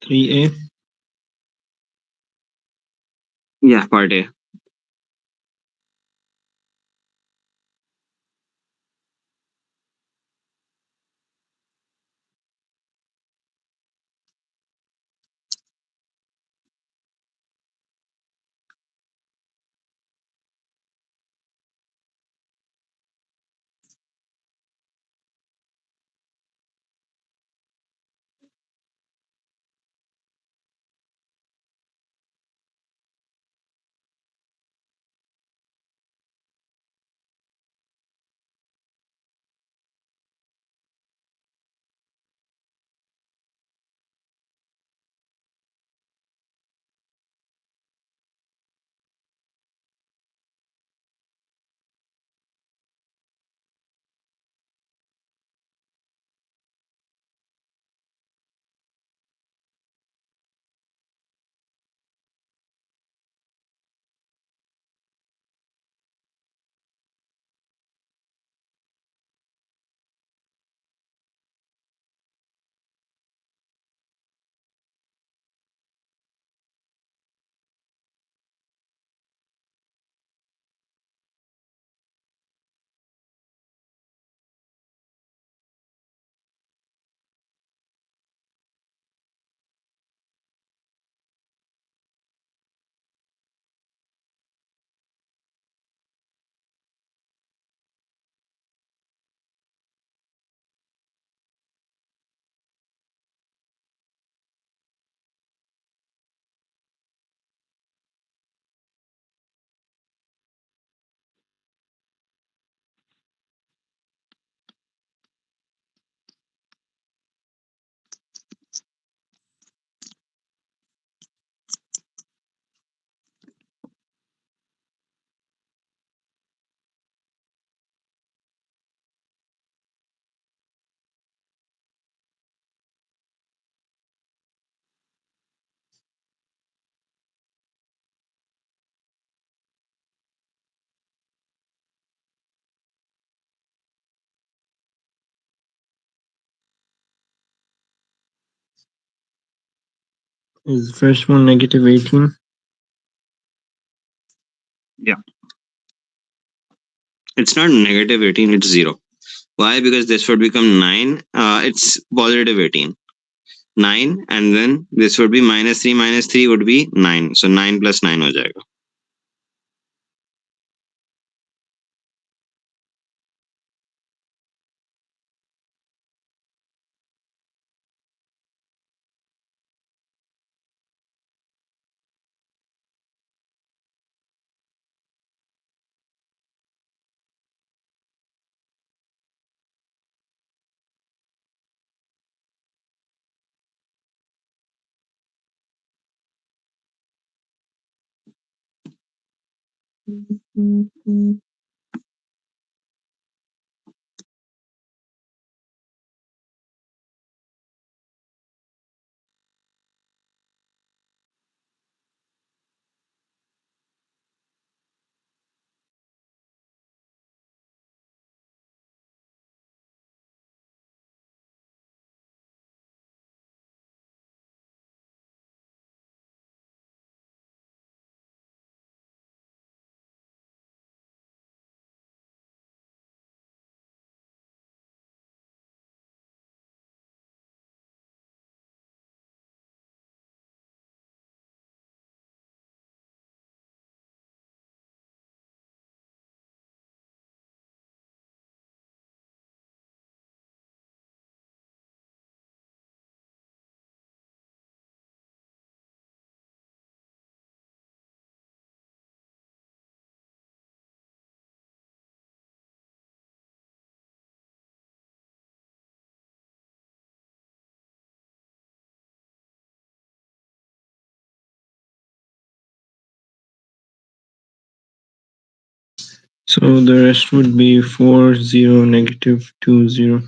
3a. Yeah, part A. Is the first one negative 18? Yeah. It's not negative 18, it's 0. Why? Because this would become 9. It's positive 18. 9, and then this would be minus 3 would be 9. So 9 plus 9 हो जाएगा. So the rest would be 4, 0, negative 2, 0.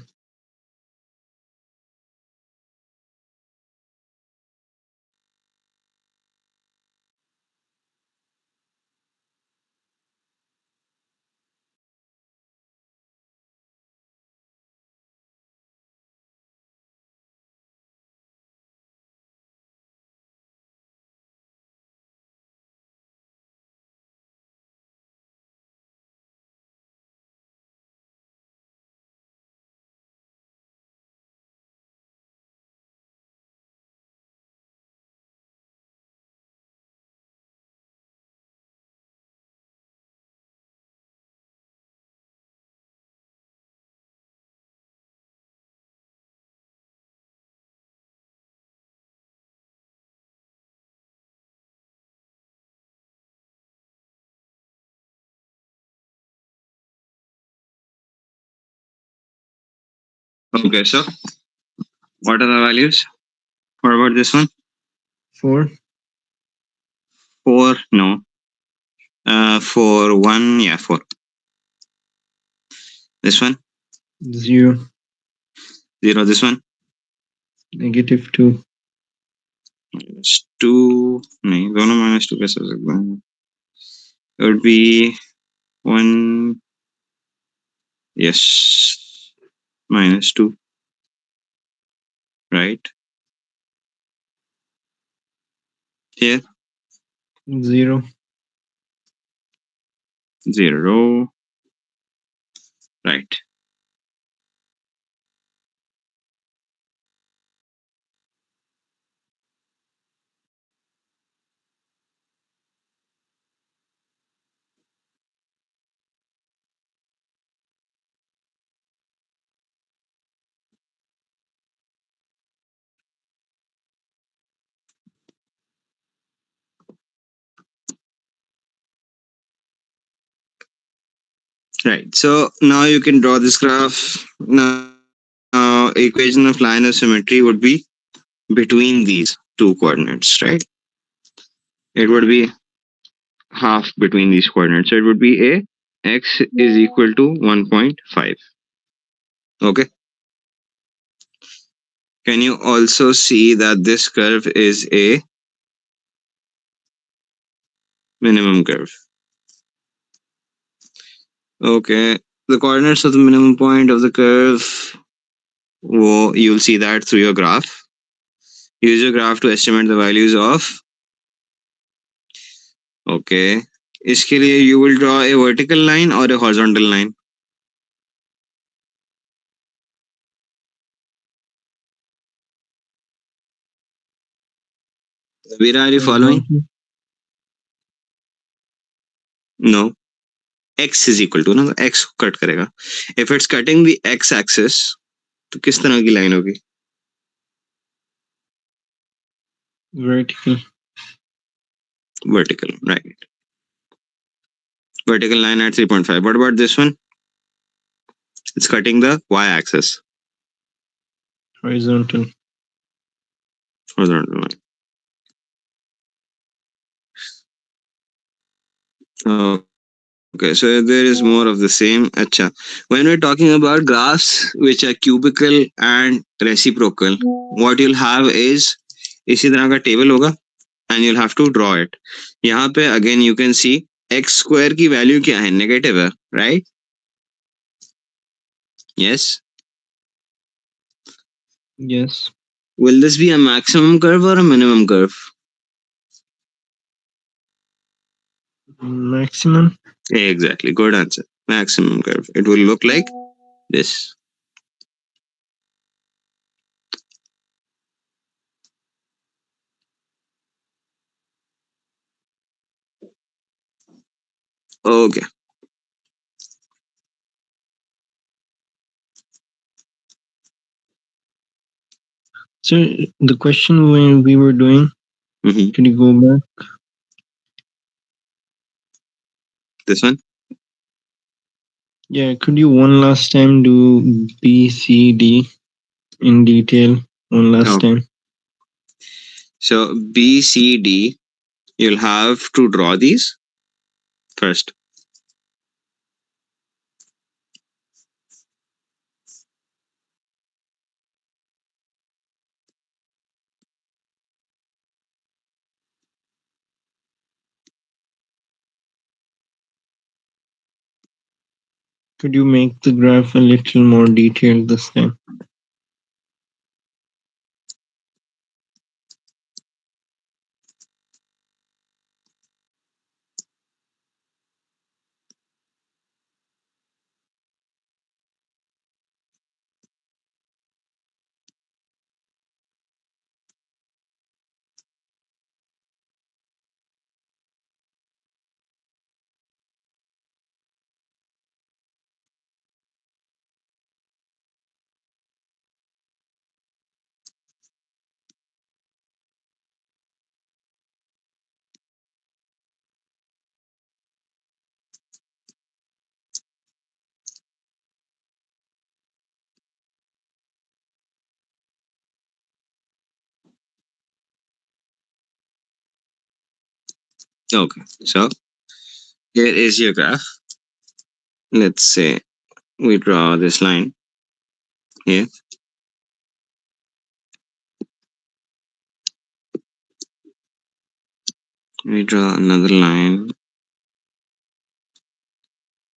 Okay, so what are the values? What about this one? 4, 4, no. For 1, yeah, 4. This one, 0, 0. This one, negative 2, -2. नहीं, दोनों -2 कैसे हो सकता है? It would be 1, yes, -2, right? Here, 0, 0, right? Right. So now you can draw this graph. Now, equation of line of symmetry would be between these two coordinates, right? It would be half between these coordinates. So it would be a x is equal to 1.5. Okay. Can you also see that this curve is a minimum curve? Okay. The coordinates of the minimum point of the curve, well, you'll see that through your graph. Use your graph to estimate the values of. Okay. इसके लिए you will draw a vertical line or a horizontal line. Veera, are you following? Horizontal. No. X is equal to ना, x cut करेगा. If it's cutting the x axis, तो किस तरह की line होगी? Vertical. Vertical, right? Vertical line at 3.5. What about this one? It's cutting the y axis. Horizontal. Horizontal line. Okay, so there is more of the same. Acha. When we're talking about graphs which are cubical and reciprocal, what you'll have is इसी तरह का table होगा and you'll have to draw it. यहाँ पे again you can see x square की value क्या है? Negative है, right? Yes. Yes. Will this be a maximum curve or a minimum curve? Maximum. Exactly, good answer. Maximum curve. It will look like this. Okay. So the question when we were doing, can you go back? This one. Yeah, could you one last time do B, C, D in detail? One last Okay. time. So B, C, D. You'll have to draw these first. Could you make the graph a little more detailed this time? Okay. So here is your graph. Let's say we draw this line here. We draw another line.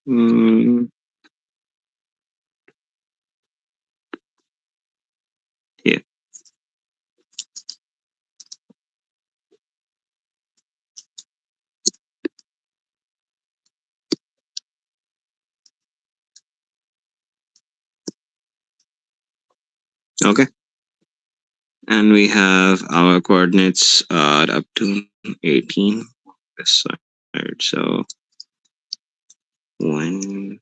Mm, here. Okay. And we have our coordinates are up to 18 this side. So 1.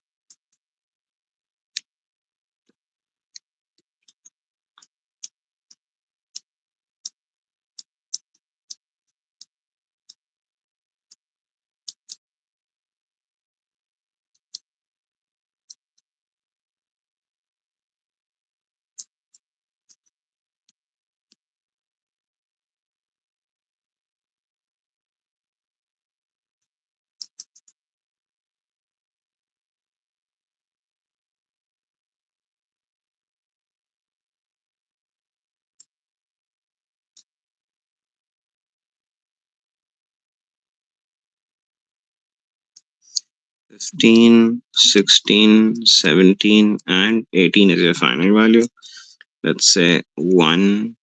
Fifteen, 16, 17, and 18 is your final value. Let's say 1,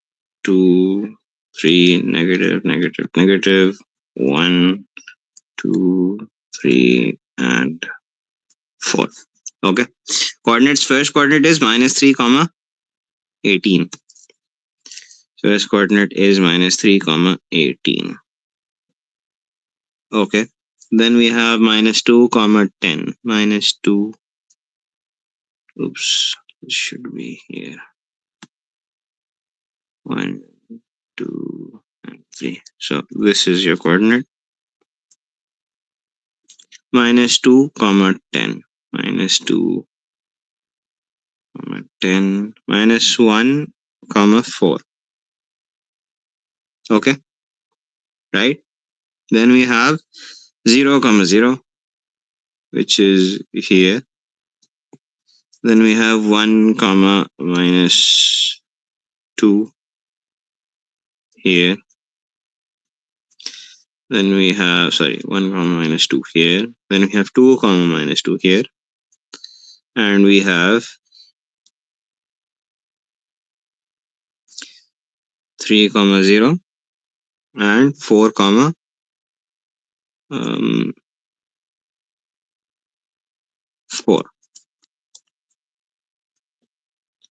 2, 3, negative, negative, negative, 1, 2, 3, and 4. Okay. Coordinates, first coordinate is -3, comma 18. So S coordinate is minus 3 comma 18. Okay. Then we have minus 2 comma 10. Minus 2. Oops. It should be here. 1, 2, and 3. So this is your coordinate. Minus 2 comma 10. Minus 2 comma 10. Minus 1 comma 4. Okay. Right. Then we have 0 comma 0, which is here. Then we have 1 comma minus 2 here. Then we have, 1 comma minus 2 here. Then we have 2 comma minus 2 here. And we have 3 comma 0 and 4 comma 4.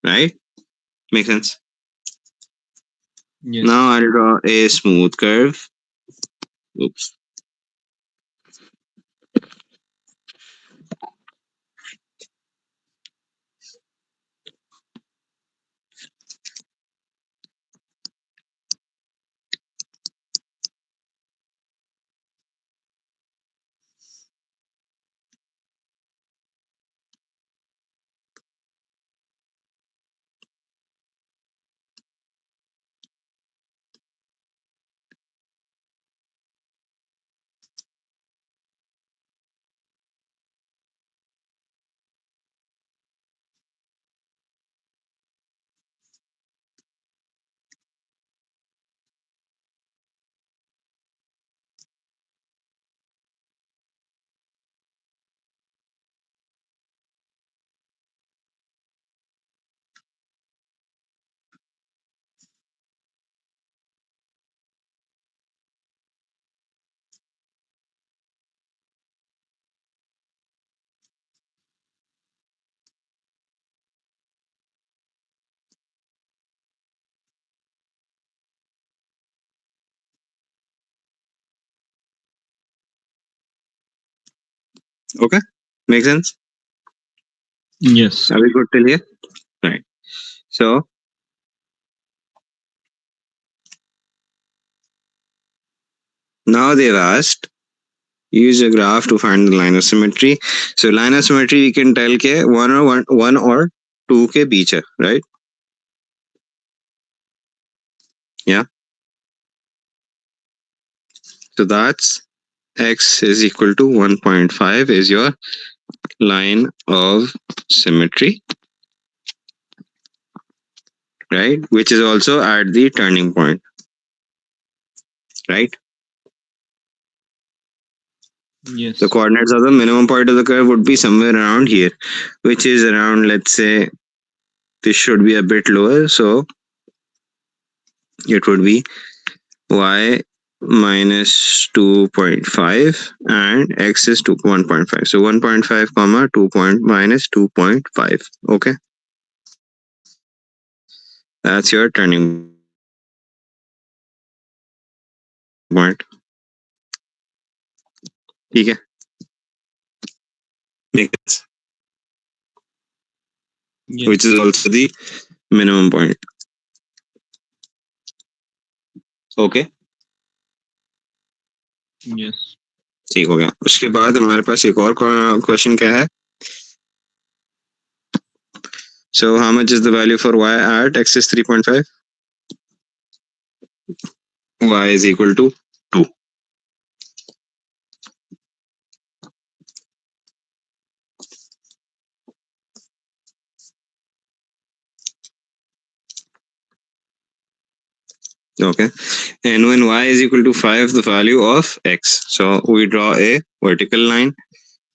Right? Make sense? Now Yes. I'll draw a smooth curve. Oops. Okay? Make sense? Yes. Are we good till here? Right. So now they've asked use a graph to find the line of symmetry. So line of symmetry we can tell ke one or two ke beech hai, right? Yeah. So that's x is equal to 1.5 is your line of symmetry, right? Which is also at the turning point, right? The Yes. coordinates of the minimum point of the curve would be somewhere around here, which is around, let's say, this should be a bit lower. So it would be y minus 2.5 and x is 1.5. So 1.5 comma 2 point minus 2.5. Okay. That's your turning point. ठीक है. Make sense? Which Yes. is also the minimum point. Okay. Yes. ठीक हो गया. उसके बाद हमारे पास एक और क्वेश्चन क्या है? So how much is the value for y at x is 3.5? Y is equal to 2. Okay. And when y is equal to 5, the value of x. So we draw a vertical line.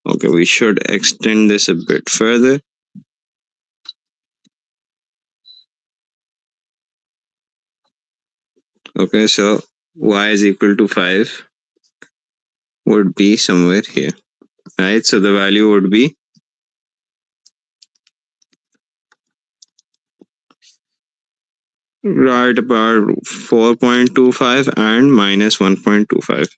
Okay, we should extend this a bit further. Okay, so y is equal to 5 would be somewhere here, right? So the value would be Right about 4.25 and minus 1.25.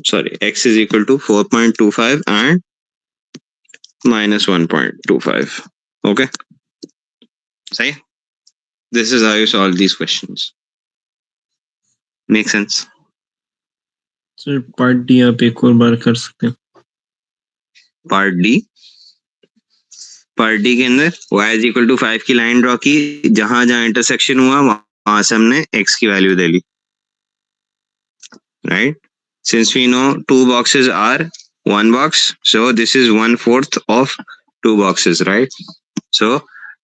Sorry, x is equal to 4.25 and minus 1.25. Okay, say this is how you solve these questions. Make sense? Sir part D आप एक और बार कर सकते हैं. Part D, part D के अंदर y is equal to 5 की line draw की, जहां जहां इंटरसेक्शन हुआ वहां से हमने x की वैल्यू दे ली. Right, since we know two boxes are one box, so this is 1/4 of two boxes, right? So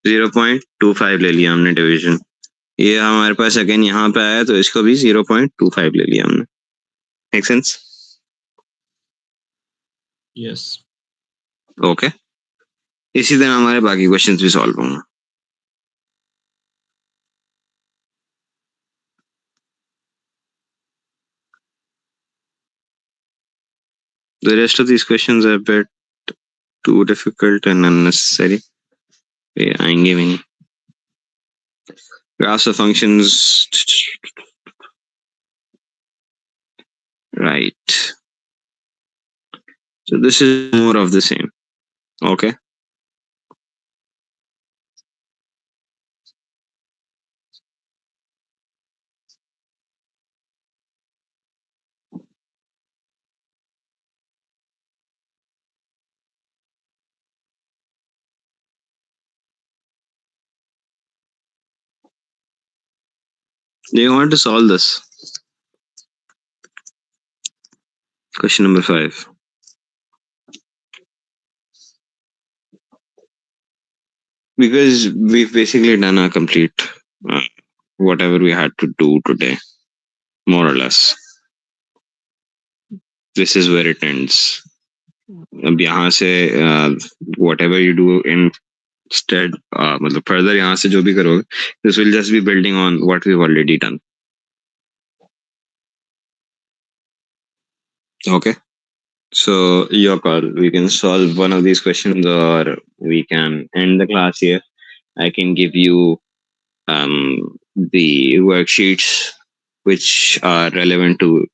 0.25 ले लिया हमने डिवीजन. ये हमारे पास अगेन यहाँ पे आया तो इसको भी 0.25 ले लिया हमने. Make sense? यस. ओके, इसी तरह हमारे बाकी क्वेश्चंस भी सॉल्व होंगे. The rest of these questions are a bit too difficult and unnecessary. ये आएंगे भी नहीं. Graphs of functions. Right. So this is more of the same. Okay. Do you want to solve this? Question number 5. Because we've basically done a complete uh, whatever we had to do today, more or less. This is where it ends. अब यहाँ से whatever you do instead, मतलब further यहाँ से जो भी करोगे, this will just be building on what we've already done. Okay. So your call. We can solve one of these questions or we can end the class here. I can give you the worksheets which are relevant to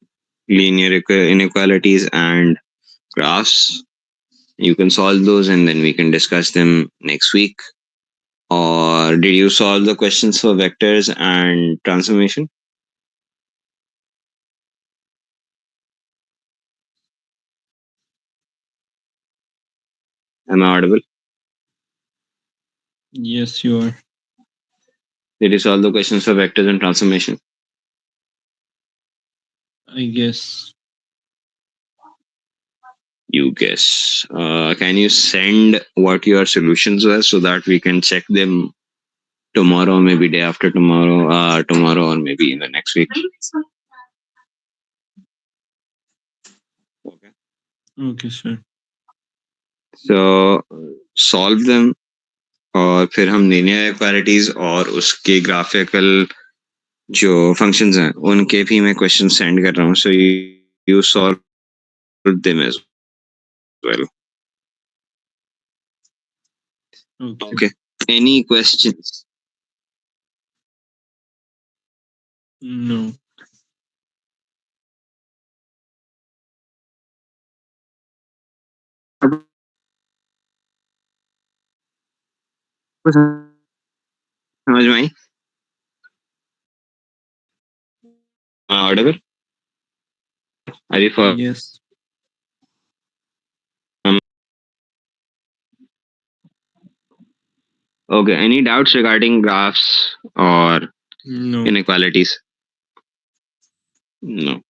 linear inequalities and graphs. You can solve those and then we can discuss them next week. Or did you solve the questions for vectors and transformation? Am I audible? Yes, you are. Did you solve the questions for vectors and transformation? I guess. You guess. Can you send what your solutions were so that we can check them tomorrow, maybe day after tomorrow, tomorrow, or maybe in the next week? Okay. Okay, sir. So solve them और फिर हम linear equalities और उसके graphical जो functions हैं उनके भी मैं क्वेश्चन सेंड कर रहा हूँ. So you solve them as well. Okay. Okay. Any questions? No. समझ में आई? Audible? Are you for? Yes. Okay. Any doubts regarding graphs or No. inequalities? No.